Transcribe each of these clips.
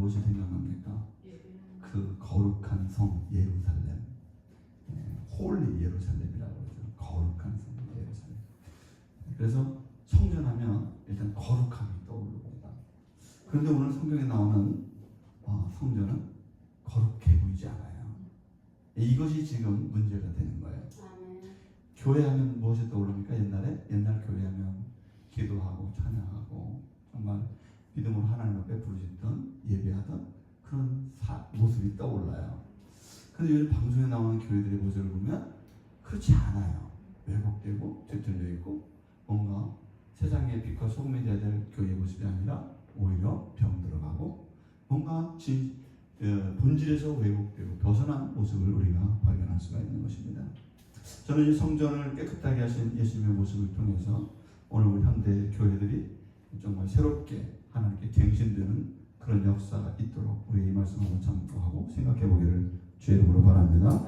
무엇이 생각납니까? 그 거룩한 성 예루살렘, 홀리 예루살렘이라고 그러죠. 거룩한 성 예루살렘. 그래서 성전하면 일단 거룩함이 떠오릅니다. 그런데 오늘 성경에 나오는 성전은 거룩해 보이지 않아요. 이것이 지금 문제가 되는 거예요. 교회하면 무엇이 떠오릅니까? 옛날 교회하면 기도하고 찬양하고 정말 믿음으로 하나님 앞에 부르짖던 예배하던 그런 모습이 떠올라요. 그런데 요즘 방송에 나오는 교회들의 모습을 보면 그렇지 않아요. 왜곡되고 뒤틀려 있고 뭔가 세상의 빛과 소금이 되어야 될 교회의 모습이 아니라 오히려 병들어가고 뭔가 본질에서 왜곡되고 벗어난 모습을 우리가 발견할 수가 있는 것입니다. 저는 이 성전을 깨끗하게 하신 예수님의 모습을 통해서 오늘 우리 현대 교회들이 정말 새롭게 하나님께 갱신되는 그런 역사가 있도록 우리 이 말씀을 한번 참고하고 생각해 보기를 주의 이름으로 바랍니다.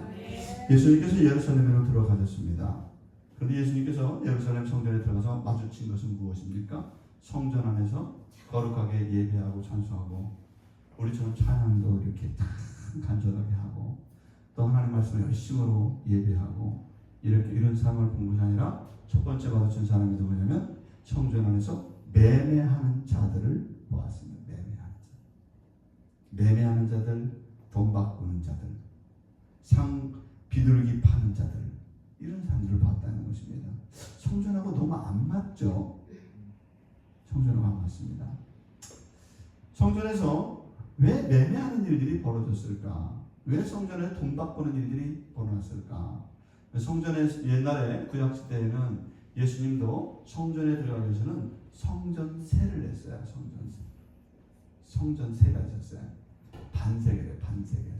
예수님께서 예루살렘으로 들어가셨습니다. 그런데 예수님께서 예루살렘 성전에 들어가서 마주친 것은 무엇입니까? 성전 안에서 거룩하게 예배하고 찬송하고 우리처럼 찬양도 이렇게 간절하게 하고 또 하나님 말씀을 열심으로 예배하고 이런 삶을 본 것이 아니라 첫 번째 마주친 사람이 누구냐면 성전 안에서 매매하는 자들을 보았습니다. 매매하는 자들, 돈 바꾸는 자들, 비둘기 파는 자들, 이런 사람들을 봤다는 것입니다. 성전하고 너무 안 맞죠? 성전하고 안 맞습니다. 성전에서 왜 매매하는 일들이 벌어졌을까? 왜 성전에 돈 바꾸는 일들이 벌어졌을까? 성전에 옛날에 구약시대에는 예수님도 성전에 들어가기 위해서는 성전세를 냈어요. 성전세가 있었어요. 반세겔이에요. 반세겔.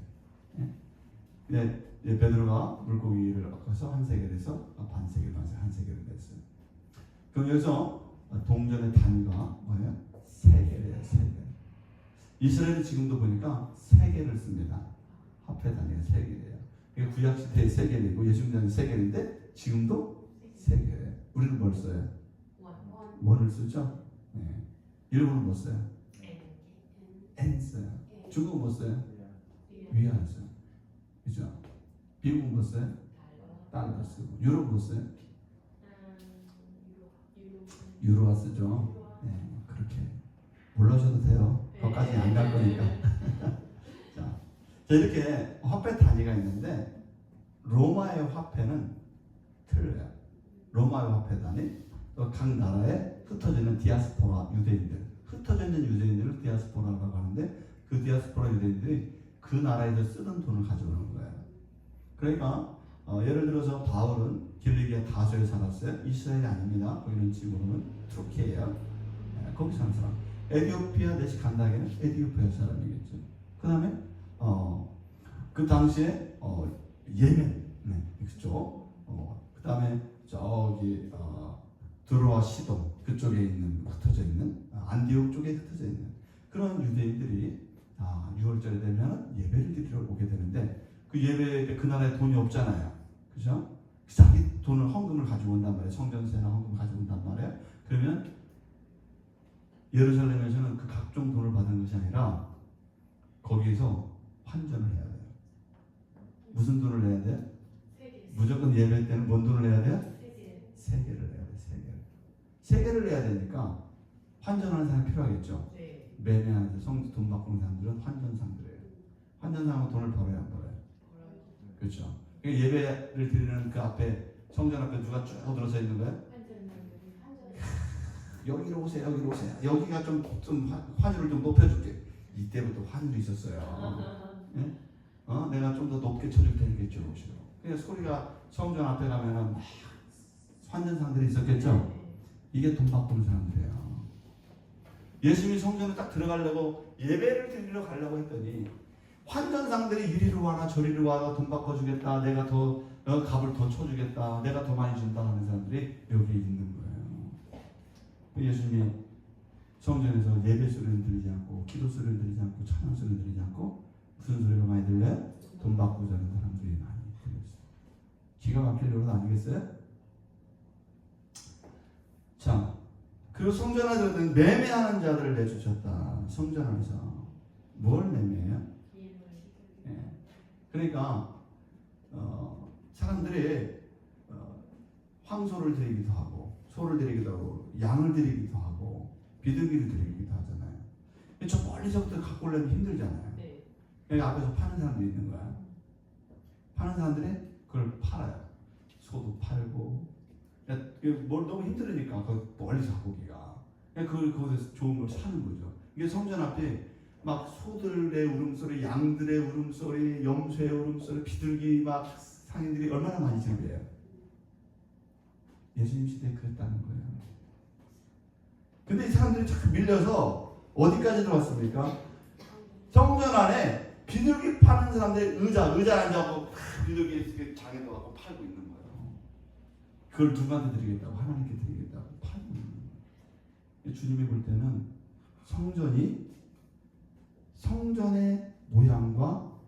예? 베드로가 물고기를 얻어서 한 세겔에서 반세겔 한 세겔을 냈어요. 그럼 여기서 동전의 단위가 뭐예요? 세겔이에요. 세겔. 이스라엘은 지금도 보니까 세겔을 씁니다. 화폐 단위가 세겔이에요. 그게 구약 시대의 세겔이고 예수님 때는 세겔인데 지금도 세겔이에요. 우리는 뭘 써요? 원을 쓰죠. 네. 일본은 뭐 써요? N 써요. 중국은 뭐 써요? 위안 써요. 그죠? 미국은 뭐 써요? 달러 쓰고. 유럽은 뭐 써요? 유로화 쓰죠. 네, 그렇게 몰라셔도 돼요. 거기까지 안 갈 거니까. 자, 이렇게 화폐 단위가 있는데 로마의 화폐는 틀려요. 로마의 화폐 단위, 또 각 나라에 흩어져 있는 디아스포라 유대인들, 흩어져 있는 유대인들을 디아스포라라고 하는데 그 디아스포라 유대인들이 그 나라에서 쓰던 돈을 가져오는 거예요. 그러니까 예를 들어서 바울은 길리기아 다소에 살았어요. 이스라엘이 아닙니다. 거기는 지금은 투르키예요. 거기 사는 사람. 에티오피아 내시 간다게는 에티오피아 사람이겠죠. 그 다음에 그 당시에 예멘, 네, 그쪽. 그 다음에 저기 드로아 시돈 그쪽에 있는 흩어져 있는 안디옥 쪽에 흩어져 있는 그런 유대인들이 6월절에 되면 예배를 드리러 오게 되는데 그 예배에 그 나라에 돈이 없잖아요. 그죠? 자기 돈을 헌금을 가지고 온단 말이에요. 성전세나 헌금 가지고 온단 말이에요. 그러면 예루살렘에서는 그 각종 돈을 받는 것이 아니라 거기에서 환전을 해야 돼요. 무슨 돈을 내야 돼요? 무조건 예배 때는 뭔 돈을 내야 돼요? 세계를 내야 돼요. 세계를 내야 되니까 환전하는 사람이 필요하겠죠. 매매하는 돈 바꾸는 사람들은 환전상들이에요. 환전상은 돈을 벌어야 안 벌어요? 그렇죠. 예배를 드리는 그 앞에 성전 앞에 누가 쭉 들어서 있는 거예요? 여기로 오세요. 여기로 오세요. 여기가 좀 환율을 좀 높여줄게. 이때부터 환율이 있었어요. 예? 내가 좀 더 높게 쳐줄 테니까 이쪽으로 오시고. 그래서 소리가 성전 앞에 가면은 막 환전상들이 있었겠죠. 이게 돈 바꾸는 사람들이에요. 예수님이 성전에 딱 들어가려고 예배를 드리러 가려고 했더니 환전상들이 이리로 와라 저리로 와라 돈 바꿔주겠다. 내가 더 값을 더 쳐주겠다. 내가 더 많이 준다 하는 사람들이 여기에 있는 거예요. 예수님이 성전에서 예배 소리는 들리지 않고 기도 소리는 들리지 않고 찬양 소리는 들리지 않고 무슨 소리가 많이 들려요? 돈 바꾸자는 사람들이 많이 들렸어요. 기가 막힐 노릇 아니겠어요? 자, 그리고 성전 안에서 매매하는 자들을 내주셨다. 성전 안에서 뭘 매매해요? 예. 그러니까 사람들이 황소를 드리기도 하고 소를 드리기도 하고 양을 드리기도 하고 비둘기를 드리기도 하잖아요. 저 멀리서부터 갖고 오려면 힘들잖아요. 네. 여기 앞에서 파는 사람들이 있는 거야. 파는 사람들이 그걸 팔아요. 소도 팔고 뭘 너무 힘들으니까 그 멀리서 갖고 오기가 거기서 좋은 걸 사는 거죠. 이게 성전 앞에 막 소들의 울음소리, 양들의 울음소리, 염소의 울음소리, 비둘기 막 상인들이 얼마나 많이 지내요. 예수님 시대에 그랬다는 거예요. 근데 이 사람들이 자꾸 밀려서 어디까지 들어왔습니까? 성전 안에 비둘기 파는 사람들이 의자 앉아고 비둘기 장에도 갖고 팔고 있는 거예요. 그걸 누구한테 드리겠다고? 하나님께 드리겠다고 팔고 있는 거예요. 주님이 볼 때는 성전의 모양과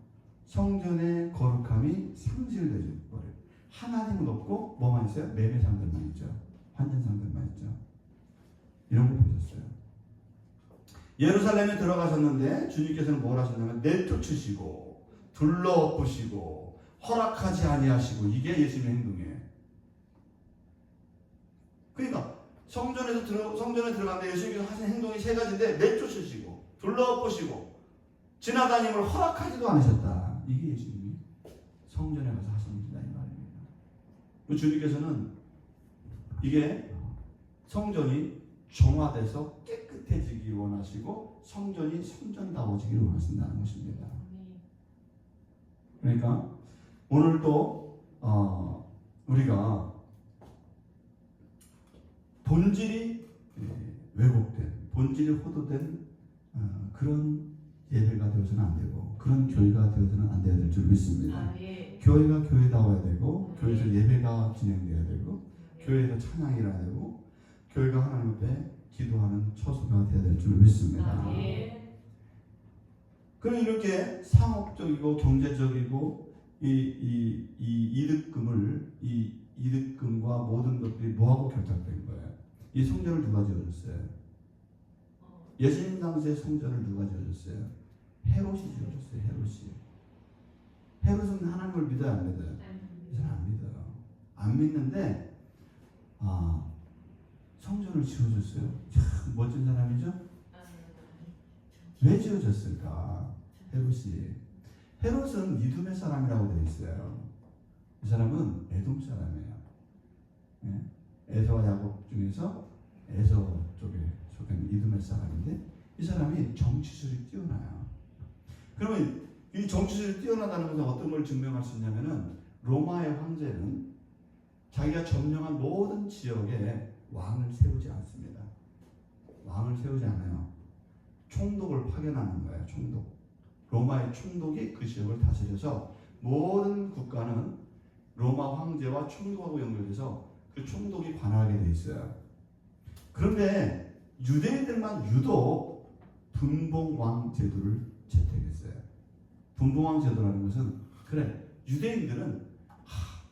성전의 거룩함이 상실되어 버려요. 하나님은 없고 뭐만 있어요? 매매상들만 있죠. 환전상들만 있죠. 이런 거 보셨어요. 예루살렘에 들어가셨는데 주님께서는 뭘 하셨냐면 내쫓으시고 둘러엎으시고 허락하지 아니하시고 이게 예수님의 행동이에요. 그러니까 성전에 들어갔는데 예수님께서 하신 행동이 세 가지인데 내쫓으시고 둘러엎으시고 지나다님을 허락하지도 않으셨다. 이게 예수님이 성전에 가서 하신 일이다 이 말입니다. 주님께서는 이게 성전이 정화돼서 깨끗해지기 원하시고 성전이 성전다워지기를 원하신다는 것입니다. 그러니까 오늘도 우리가 본질이 왜곡된, 본질이 호도된 그런 예배가 되어서는 안 되고 그런 교회가 되어서는 안 돼야 될 줄 믿습니다. 교회가 교회다워야 되고 교회에서 예배가 진행돼야 되고 교회에서 찬양이 일어나야 되고 교회가 하나님 앞에 기도하는 처소가 되어야 될 줄 믿습니다. 그럼 이렇게 상업적이고 경제적이고 이 이득금과 모든 것들이 뭐하고 결탁된 거예요? 이 성전을 누가 지어줬어요? 예수님 당시에 성전을 누가 지어줬어요? 헤롯이 지어줬어요. 헤롯은 하나님을 믿어요, 안 믿어요? 이제는 안 믿어요. 안 믿는데 성전을 지어줬어요. 참 멋진 사람이죠? 왜 지어졌을까? 헤롯은 이둠의 사람이라고 되어 있어요. 이 사람은 에돔 사람이에요. 예? 에서와 야곱 중에서 에서 쪽에 속한 이둠의 사람인데 이 사람이 정치술이 뛰어나요. 그러면 이 정치술이 뛰어나다는 것은 어떤 걸 증명할 수 있냐면은 로마의 황제는 자기가 점령한 모든 지역에 왕을 세우지 않습니다. 왕을 세우지 않아요. 총독을 파견하는 거예요. 총독. 로마의 총독이 그 지역을 다스려서 모든 국가는 로마 황제와 총독하고 연결돼서 그 총독이 관할하게 돼 있어요. 그런데 유대인들만 유독 분봉왕 제도를 채택했어요. 분봉왕 제도라는 것은 유대인들은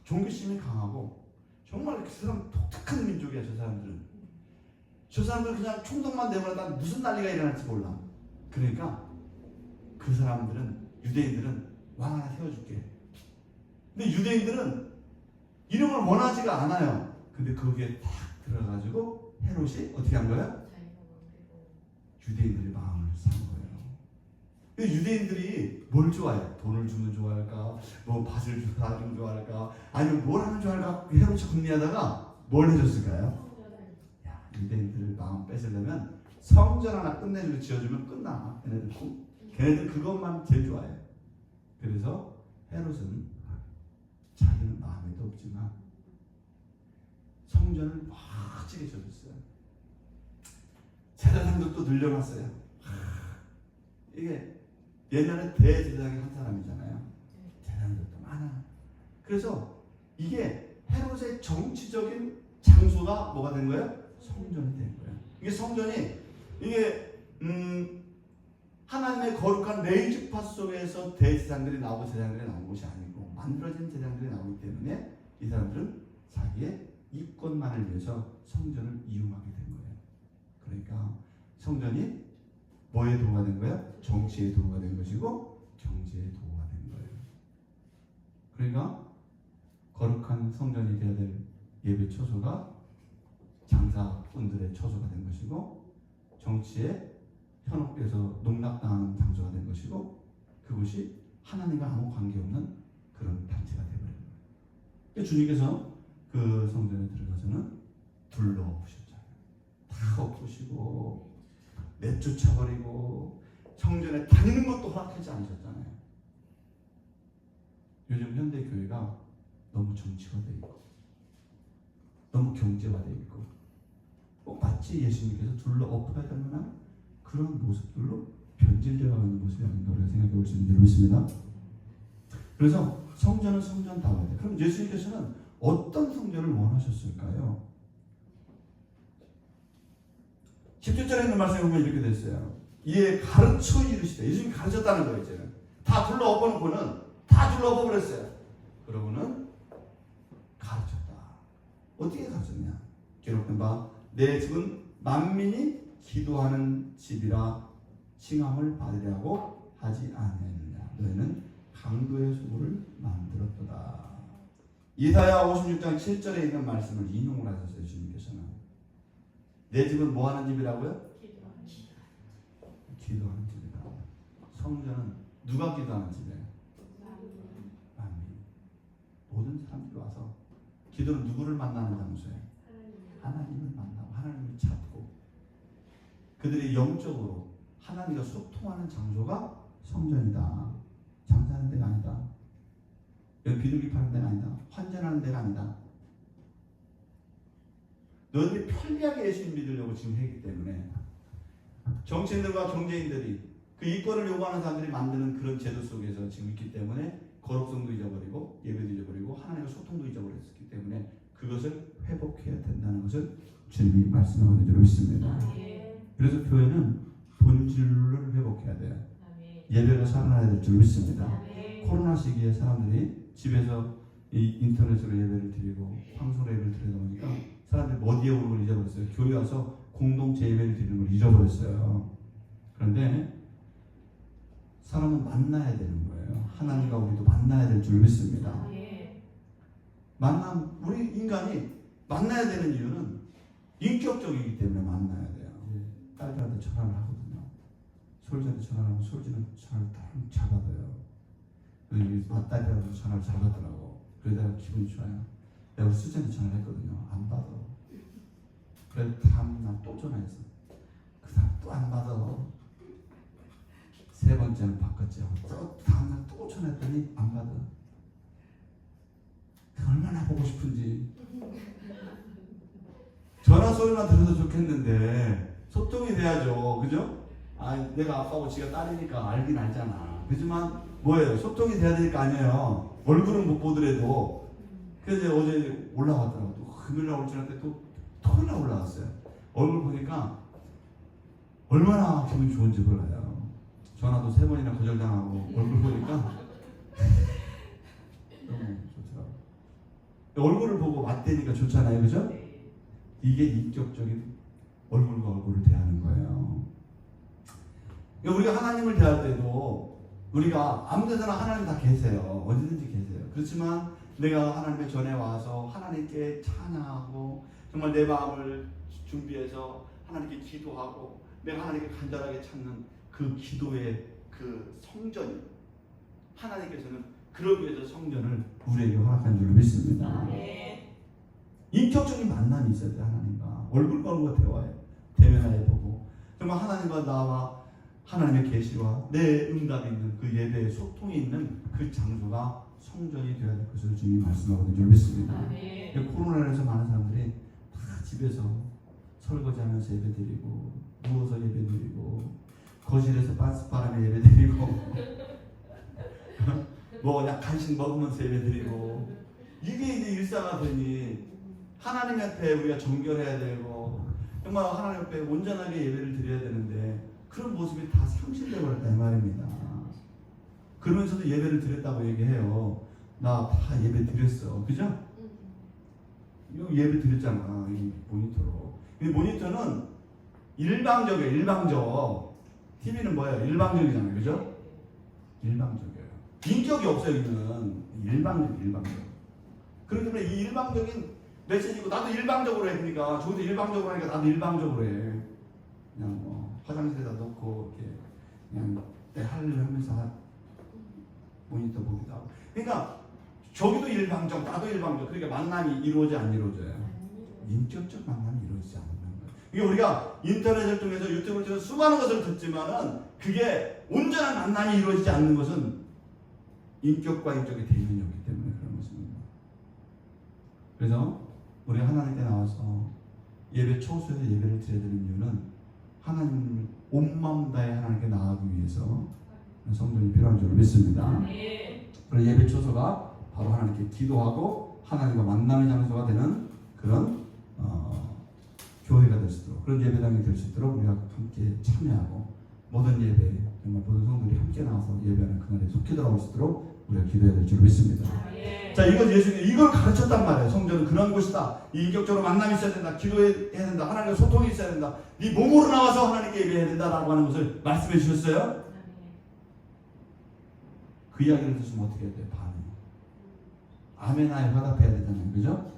종교심이 강하고 정말 그 사람 독특한 민족이야. 저 사람들 그냥 총독만 내버려다 무슨 난리가 일어날지 몰라. 그러니까 그 사람들은 유대인들은 왕 하나 세워줄게. 근데 유대인들은 이런 걸 원하지가 않아요. 근데 거기에 딱 들어가지고 헤롯이 어떻게 한 거예요? 유대인들의 마음을 산 거예요. 근데 유대인들이 뭘 좋아해요? 돈을 주면 좋아할까? 뭐 밭을 주면 좋아할까? 아니면 뭘 하면 좋아할까? 헤롯이 궁리하다가 뭘 해줬을까요? 야, 유대인들의 마음 뺏으려면 성전 하나 끝내주고 지어주면 끝나. 걔네들 그것만 제일 좋아해요. 그래서 헤롯은 자기는 마음에도 없지만 성전을 멋지게 지어줬어요. 제사장들도 늘려놨어요. 이게 옛날에 대제사장이 한 사람이잖아요. 제사장들도 많아. 그래서 이게 헤롯의 정치적인 장소가 뭐가 된 거예요? 성전이 된 거예요. 이게 성전이 하나님의 거룩한 레위지파 속에서 대제사장들이 나오고 제사장들이 나온 것이 아니고 만들어진 제사장들이 나오기 때문에 이 사람들은 자기의 이권만을 위해서 성전을 이용하게 된 거예요. 그러니까 성전이 뭐의 도구가 된 거야? 정치의 도구가 된 것이고 경제의 도구가 된 거예요. 그러니까 거룩한 성전이 되어야 될 예배 처소가 장사꾼들의 처소가 된 것이고 정치에 현혹돼서 농락당하는 장소가 된 것이고 그것이 하나님과 아무 관계없는 그런 단체가 되어버린 거예요. 주님께서 그 성전에 들어가서는 둘러 엎으셨잖아요. 다 엎으시고 내쫓아버리고 성전에 다니는 것도 허락하지 않으셨잖아요. 요즘 현대 교회가 너무 정치화되어 있고 너무 경제화되어 있고 마치 예수님께서 둘러 엎어야 될 만한 그런 모습들로 변질되어 가는 모습이 아닌가 우리가 생각해 볼 수 있는 줄 믿습니다. 그래서 성전은 성전다워야 돼. 그럼 예수님께서는 어떤 성전을 원하셨을까요? 17절에 있는 말씀에 보면 이렇게 됐어요. 이에 가르쳐 이르시되 예수님이 가르쳤다는 거예요. 이제는 다 둘러 엎어놓고는 다 둘러 엎어버렸어요. 그러고는 가르쳤다. 어떻게 가르쳤냐? 기록된 바 내 집은 만민이 기도하는 집이라 칭함을 받으려고 하지 아니하느냐. 너희는 강도의 소굴을 만들었도다. 이사야 56장 7절에 있는 말씀을 인용을 하셨어요. 주님께서는 내 집은 뭐 하는 집이라고요? 기도하는 집이다. 성전은 누가 기도하는 집이에요? 만민. 모든 사람들이 와서 기도는 누구를 만나는 장소예요? 하나님을 만나고 하나님을 찾고 그들이 영적으로 하나님과 소통하는 장소가 성전이다. 장사하는 데가 아니다. 여기 비둘기 파는 데가 아니다. 환전하는 데가 아니다. 너희들이 편리하게 예수님 믿으려고 지금 했기 때문에 정치인들과 경제인들이 그 이권을 요구하는 사람들이 만드는 그런 제도 속에서 지금 있기 때문에 거룩성도 잊어버리고 예배도 잊어버리고 하나님과 소통도 잊어버렸기 때문에 그것을 회복해야 된다는 것을 주님이 말씀하고 있는 줄 믿습니다. 그래서 교회는 본질을 회복해야 돼요. 예배가 살아나야 될 줄 믿습니다. 코로나 시기에 사람들이 집에서 이 인터넷으로 예배를 드리고 방송으로 예배를 드리다 보니까 사람들이 어디에 오는 걸 잊어버렸어요. 교회 와서 공동체 예배를 드리는 걸 잊어버렸어요. 그런데 사람은 만나야 되는 거예요. 하나님과 우리도 만나야 될 줄 믿습니다. 우리 인간이 만나야 되는 이유는 인격적이기 때문에 만나야 돼요. 딸들한테 전화를 하거든요. 솔지한테 전화를 하면 솔지는 전화를 잘 받아요. 딸들한테 전화를 잘 받더라고. 그래서 내가 기분이 좋아요. 내가 우리 수지한테 전화를 했거든요. 안 받아. 그래서 다음날 또 전화했어. 그 사람 또 안 받아. 세 번째는 바꿨죠. 또 다음날 또 전화했더니 안 받아. 얼마나 보고 싶은지. 전화 소리만 들어도 좋겠는데 소통이 돼야죠. 그죠? 내가 아빠고 지가 딸이니까 알긴 알잖아. 그렇지만 뭐예요? 소통이 돼야 될 거 아니에요. 얼굴은 못 보더라도. 그래서 어제 올라왔더라고. 또 금요일날 올 줄 알았는데 또 토요일날 올라왔어요. 얼굴 보니까 얼마나 기분이 좋은지 몰라요. 전화도 3번이나 거절당하고 얼굴 보니까 너무 좋더라고요. 얼굴을 보고 맞대니까 좋잖아요. 그죠? 이게 인격적인 얼굴과 얼굴을 대하는 거예요. 우리가 하나님을 대할 때도 우리가 아무 데서나 하나님 다 계세요. 어디든지 계세요. 그렇지만 내가 하나님의 전에 와서 하나님께 찬양하고 정말 내 마음을 준비해서 하나님께 기도하고 내가 하나님께 간절하게 찾는 그 기도의 그 성전이 하나님께서는 그러기 위해서 성전을 우리에게 허락한 줄로 믿습니다. 인격적인 만남이 있어야 돼. 하나님과 얼굴과 얼굴과 대화해 대면하여 보고 정말 하나님과 나와 하나님의 계시와 내 응답이 있는 그 예배의 소통이 있는 그 장소가 성전이 되어야 될 것을 주님이 말씀하고 있는 줄 믿습니다. 코로나에서 많은 사람들이 다 집에서 설거지하면서 예배드리고 누워서 예배드리고 거실에서 바람에 예배드리고 뭐 그냥 간식 먹으면서 예배드리고 이게 이제 일상화되니 하나님 앞에 우리가 정결해야 되고 정말 하나님 앞에 온전하게 예배를 드려야 되는데 그런 모습이 다 상실되어 버렸다 이 말입니다. 그러면서도 예배를 드렸다고 얘기해요. 나 다 예배 드렸어. 그죠? 이거 예배 드렸잖아. 이 모니터로. 이 모니터는 일방적이에요. 일방적. TV는 뭐예요? 일방적이잖아요. 그죠? 일방적이에요. 인격이 없어요. 이는 일방적. 그렇기 때문에 이 일방적인 메시지고 나도 일방적으로 해. 그러니까 저도 일방적으로 하니까 나도 일방적으로 해. 그냥 뭐 화장실에다 놓고 이렇게 그냥 내 할 일 하면서 모니터 보기도 하고. 그러니까 저기도 일방적, 나도 일방적. 그러니까 만남이 이루어져 안 이루어져요? 인격적 만남이 이루어지지 않는 거예요. 이게 우리가 인터넷을 통해서 유튜브를 통해서 수많은 것을 듣지만은 그게 온전한 만남이 이루어지지 않는 것은 인격과 인격의 대면이 없기 때문에 그런 것입니다. 그래서 우리 하나님께 나와서 예배 초소에서 예배를 드려야 되는 이유는 하나님을 온 마음 다해 하나님께 나아가기 위해서 성전이 필요한 줄 믿습니다. 그래서 예배 초소가 바로 하나님께 기도하고 하나님과 만남의 장소가 되는 그런 교회가 될 수 있도록, 그런 예배당이 될 수 있도록 우리가 함께 참여하고 모든 예배, 정말 모든 성도들이 함께 나와서 예배하는 그날에 속히 돌아올 수 있도록 우리가 기도해야 될 줄 믿습니다. 자, 이건 예수님이 이걸 가르쳤단 말이에요. 성전은 그런 곳이다. 인격적으로 만남이 있어야 된다. 기도해야 된다. 하나님과 소통이 있어야 된다. 네 몸으로 나와서 하나님께 예배해야 된다라고 하는 것을 말씀해 주셨어요. 그 이야기를 듣으면 어떻게 해야 돼요? 반응. 아멘하에 화답해야 되잖아요. 그죠?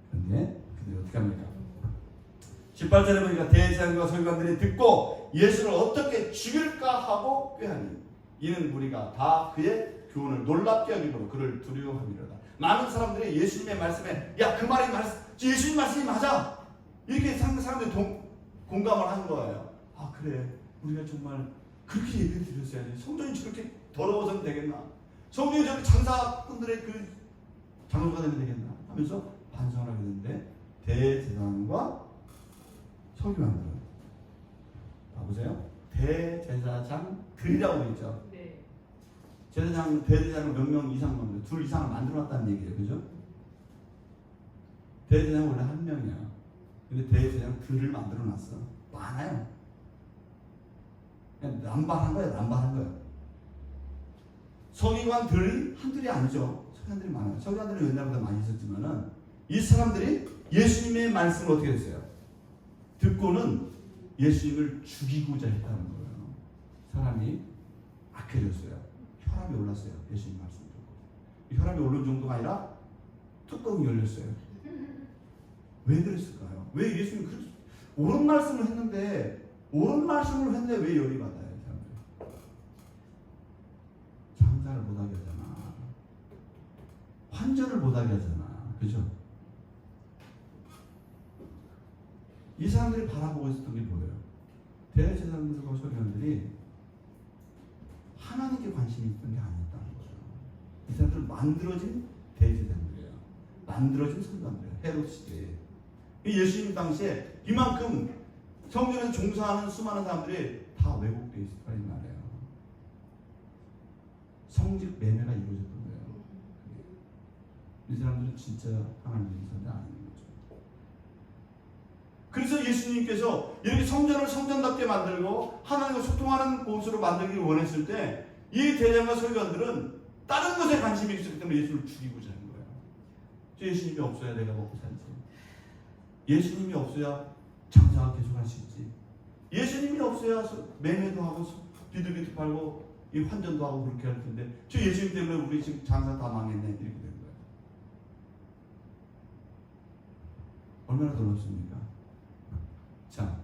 그런데 어떻게 합니까? 18절에 보니까 대제사장과 서기관들이 듣고 예수를 어떻게 죽일까 하고 꾀하니 이는 우리가 다 그의 교훈을 놀랍게 여기므로 그를 두려워함이로다. 많은 사람들이 예수님의 말씀에 야, 그 말이 예수님 말씀이 맞아, 이렇게 사람들이 공감을 한 거예요. 아, 그래, 우리가 정말 그렇게 예배 드렸어야지. 성전이 저렇게 더러워서는 되겠나? 성전이 저렇게 장사꾼들의 그 장소가 되면 되겠나? 하면서 반성을 하게 되는데 대제사장과 서기관들은 봐보세요. 대제사장들이라고 있죠. 네. 대제사장은 몇 명 이상 겁니다. 둘 이상을 만들어놨다는 얘기예요. 그죠? 대제사장은 원래 한 명이야. 근데 대제사장들을 만들어놨어. 많아요. 그냥 남발한 거예요. 서기관들이 한둘이 아니죠. 서기관들이 많아요. 서기관들은 옛날보다 많이 있었지만은 이 사람들이 예수님의 말씀을 어떻게 했어요? 듣고는 예수님을 죽이고자 했다는 거예요. 사람이 악해졌어요. 혈압이 올랐어요. 예수님 말씀 듣고. 혈압이 오른 정도가 아니라 뚜껑이 열렸어요. 왜 그랬을까요? 왜 예수님이 옳은 말씀을 했는데 왜 열이 받아요? 사람들. 장사를 못하게 하잖아. 환전을 못하게 하잖아. 그죠? 이 사람들이 바라보고 있었던 게 뭐예요? 대제사장들과 서기관들이 하나님께 관심이 있던 게 아니었다는 거예요. 이 사람들은 만들어진 대제사장들이에요. 만들어진 서기관들이에요. 헤롯 시대에. 예수님 당시에 이만큼 성전에서 종사하는 수많은 사람들이 다 왜곡되어 있을 거란 말이에요. 성직 매매가 이루어졌던 거예요. 이 사람들은 진짜 하나님의 선자 아닙니다. 그래서 예수님께서 이렇게 성전을 성전답게 만들고 하나님과 소통하는 곳으로 만들기를 원했을 때 이 대제사장과 서기관들은 다른 것에 관심이 있었기 때문에 예수를 죽이고자 하는 거예요. 예수님이 없어야 내가 먹고 살지. 예수님이 없어야 장사가 계속할 수 있지. 예수님이 없어야 매매도 하고 비둘기도 팔고 이 환전도 하고 그렇게 할 텐데 저 예수님 때문에 우리 지금 장사 다 망했네 이렇게 된 거예요. 얼마나 놀랍습니까? 자,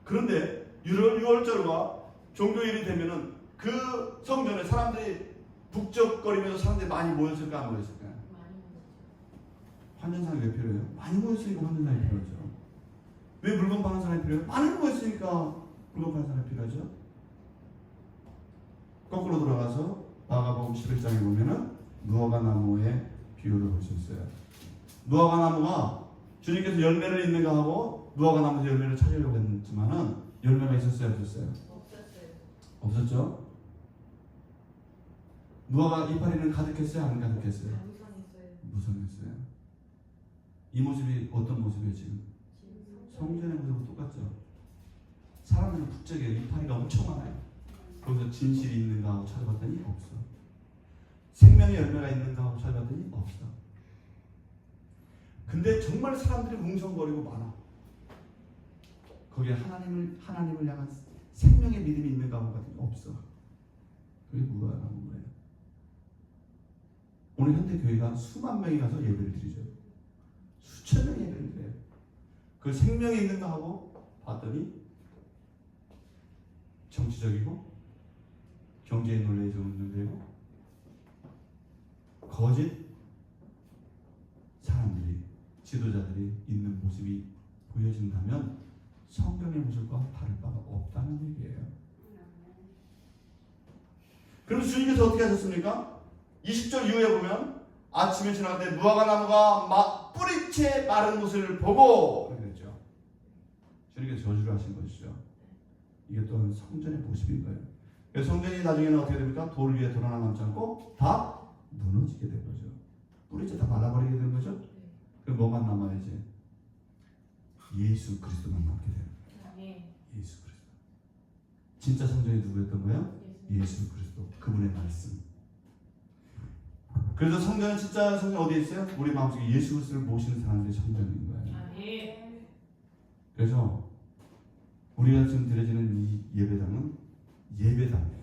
그런데 6월절과 종교일이 되면은 그 성전에 사람들이 북적거리면서 사람들이 많이 모였을까 안 모였을까요? 환전상이 왜 필요해요? 많이 모였으니까 환전상이 필요하죠. 왜 물건 파는 사람이 필요해요? 많이 모였으니까 물건 파는 사람이 필요하죠. 거꾸로 돌아가서 마가복음 11장에 보면은 무화과 나무의 비유를 볼 수 있어요. 무화과 나무가 주님께서 열매를 있는가 하고 무화과 나무에서 열매를 찾으려고 했지만은 열매가 있었어요, 없었어요? 없었죠. 무화과 이파리는 가득했어요, 안 가득했어요? 무성했어요. 이 모습이 어떤 모습이에요 지금? 성전의 모습과 똑같죠. 사람들은 북적이에요. 이파리가 엄청 많아요. 거기서 진실이 있는가 하고 찾아봤더니 없어. 생명의 열매가 있는가 하고 찾아봤더니 없어. 근데 정말 사람들이 웅성거리고 많아. 거기에 하나님을 향한 생명의 믿음이 있는가 보다 없어. 그게 뭐가 나온 거예요? 오늘 현대교회가 수만 명이 가서 예배를 드리죠. 수천 명이 예배를 드려요. 그 생명이 있는가 하고 봤더니 정치적이고 경제에 논리에 좋은 데고 거짓 사람들이 지도자들이 있는 모습이 보여진다면 성경의 모습과 다를 바가 없다는 얘기예요. 그럼 주님께서 어떻게 하셨습니까? 20절 이후에 보면 아침에 지나갈 때 무화과 나무가 뿌리채 마른 것을 보고 그렇게 됐죠. 주님께서 저주를 하신 것이죠. 이게 또한 성전의 모습인 거예요. 그래서 성전이 나중에는 어떻게 됩니까? 돌 위에 돌 하나 남지 않고 다 무너지게 된 거죠. 뿌리채 다 말아버리게 되는 거죠. 그럼 뭐만 남아야지? 예수 그리스도만 남게 되는 거예요. 예수 그리스도. 진짜 성전이 누구였던 거예요? 예수 그리스도. 그분의 말씀. 그래서 성전은 진짜 성전 어디에 있어요? 우리 마음속에 예수 그리스도를 모시는 사람들의 성전인 거예요. 그래서 우리가 지금 드려지는 이 예배당은 예배당이에요.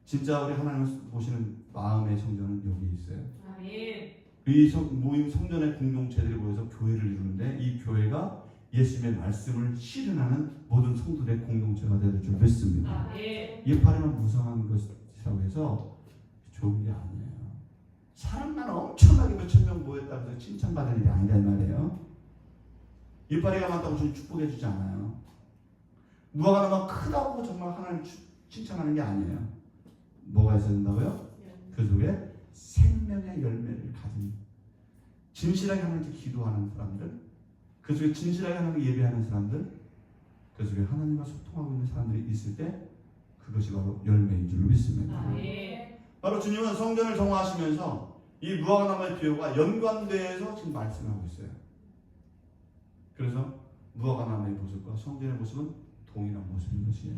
진짜 우리 하나님을 모시는 마음의 성전은 여기 있어요. 이 모임 성전의 공동체들이 모여서 교회를 이루는데 이 교회가 예수님의 말씀을 실현하는 모든 성도들의 공동체가 될 줄 믿습니다. 이파리만 무성한 것이라고 해서 좋은 게 아니에요. 사람만 엄청나게 몇천 명 모였다고 해서 칭찬받을 일이 아니다 이 말이에요. 이파리가 많다고 주님 축복해 주지 않아요. 무화과 나무가 크다고 정말 하나님 칭찬하는 게 아니에요. 뭐가 있어야 된다고요? 그 속에 생명의 열매를 가진 진실하게 하나님께 기도하는 사람들, 그 속에 진실하게 하나님께 예배하는 사람들, 그 속에 하나님과 소통하고 있는 사람들이 있을 때 그것이 바로 열매인 줄 믿습니다. 바로 주님은 성전을 정화하시면서 이 무화과 나무의 비유가 연관돼서 지금 말씀하고 있어요. 그래서 무화과 나무의 모습과 성전의 모습은 동일한 모습인 것이에요.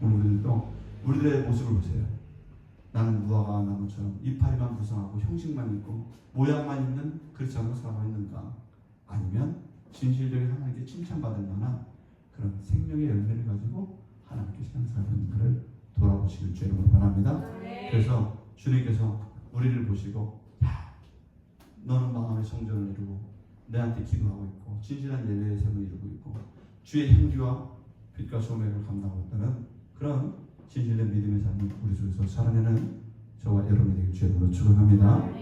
오늘 우리들도 우리들의 모습을 보세요. 나는 무화과 나무처럼 이파리만 무성하고 형식만 있고 모양만 있는 그리스도로 살아가고 있는가? 아니면 진실되게 하나님께 칭찬받을 만한 그런 생명의 열매를 가지고 하나님께 살아가고 있는가를 돌아보시길 주님으로 바랍니다. 그래서 주님께서 우리를 보시고 야, 너는 마음의 성전을 이루고 내한테 기도하고 있고 진실한 예배의 삶을 이루고 있고 주의 향기와 빛과 소명을 감당하고 있다는 그런 진실된 믿음의 삶을 우리 속에서 살아내는 저와 여러분이 되길 주님으로 축원합니다.